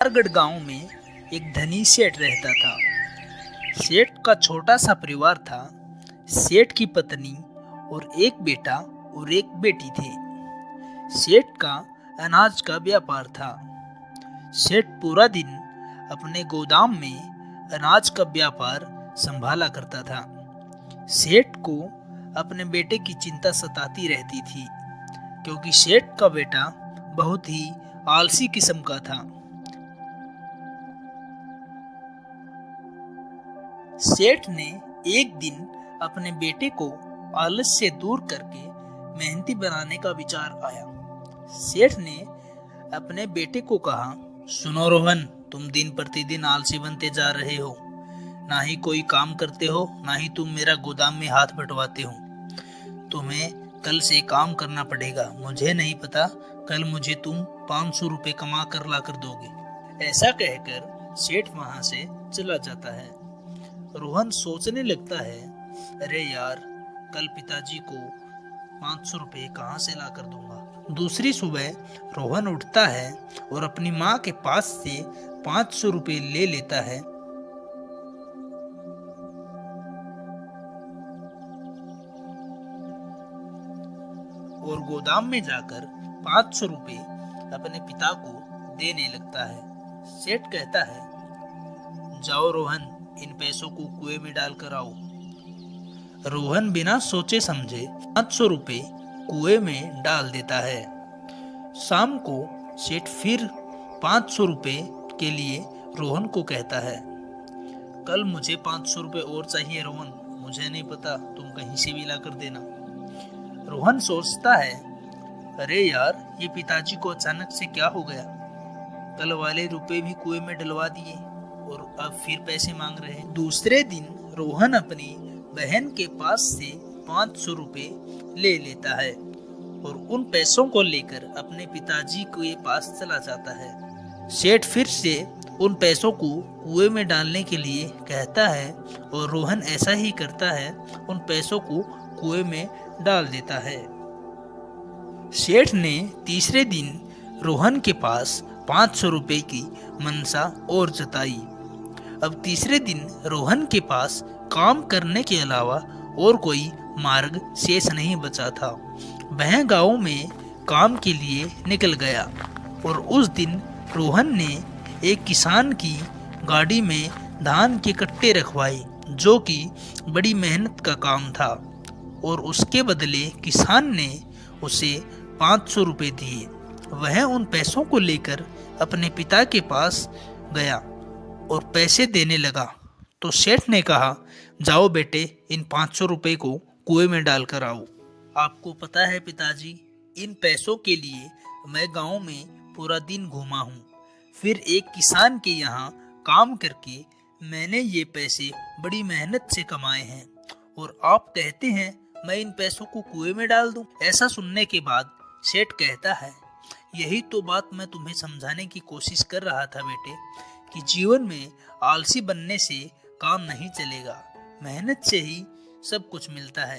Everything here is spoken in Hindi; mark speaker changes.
Speaker 1: नाहरगढ़ गांव में एक धनी सेठ रहता था। सेठ का छोटा सा परिवार था। सेठ की पत्नी और एक बेटा और एक बेटी थे। सेठ का अनाज का व्यापार था। सेठ पूरा दिन अपने गोदाम में अनाज का व्यापार संभाला करता था। सेठ को अपने बेटे की चिंता सताती रहती थी, क्योंकि सेठ का बेटा बहुत ही आलसी किस्म का था। सेठ ने एक दिन अपने बेटे को आलस से दूर करके मेहनती बनाने का विचार आया। सेठ ने अपने बेटे को कहा, सुनो रोहन, तुम दिन प्रतिदिन आलसी बनते जा रहे हो। ना ही कोई काम करते हो, ना ही तुम मेरा गोदाम में हाथ बंटवाते हो। तुम्हें कल से काम करना पड़ेगा। मुझे नहीं पता कल मुझे तुम 500 रुपए कमा कर ला कर दोगे। ऐसा कहकर सेठ वहां से चला जाता है। रोहन सोचने लगता है, अरे यार, कल पिताजी को 500 रुपए कहाँ से ला कर दूंगा। दूसरी सुबह रोहन उठता है और अपनी माँ के पास से 500 रुपए ले लेता है और गोदाम में जाकर 500 रुपए अपने पिता को देने लगता है। सेठ कहता है, जाओ रोहन, इन पैसों को कुएं में डाल कर आओ। रोहन बिना सोचे समझे 500 रुपए कुएं में डाल देता है। शाम को सेठ फिर 500 रुपए के लिए रोहन को कहता है, कल मुझे 500 रुपए और चाहिए रोहन, मुझे नहीं पता, तुम कहीं से भी ला कर देना। रोहन सोचता है, अरे यार, ये पिताजी को अचानक से क्या हो गया। कल वाले रुपए भी कुएं में डलवा दिए और अब फिर पैसे मांग रहे हैं। दूसरे दिन रोहन अपनी बहन के पास से 500 रुपए ले लेता है और उन पैसों को लेकर अपने पिताजी के पास चला जाता है। सेठ फिर से उन पैसों को कुएं में डालने के लिए कहता है और रोहन ऐसा ही करता है, उन पैसों को कुएं में डाल देता है। सेठ ने तीसरे दिन रोहन के पास 500 रुपए की मनसा और जताई। अब तीसरे दिन रोहन के पास काम करने के अलावा और कोई मार्ग शेष नहीं बचा था। वह गांव में काम के लिए निकल गया और उस दिन रोहन ने एक किसान की गाड़ी में धान के कट्टे रखवाए, जो कि बड़ी मेहनत का काम था, और उसके बदले किसान ने उसे 500 रुपए दिए। वह उन पैसों को लेकर अपने पिता के पास गया और पैसे देने लगा, तो सेठ ने कहा, जाओ बेटे, इन 500 रुपए को कुएं में डाल कर आओ। आपको पता है पिताजी, इन पैसों के लिए मैं गांव में पूरा दिन घूमा हूँ। फिर एक किसान के यहाँ काम करके मैंने ये पैसे बड़ी मेहनत से कमाए हैं, और आप कहते हैं मैं इन पैसों को कुएं में डाल दूं। ऐसा सुनने के बाद सेठ कहता है, यही तो बात मैं तुम्हें समझाने की कोशिश कर रहा था बेटे, कि जीवन में आलसी बनने से काम नहीं चलेगा, मेहनत से ही सब कुछ मिलता है।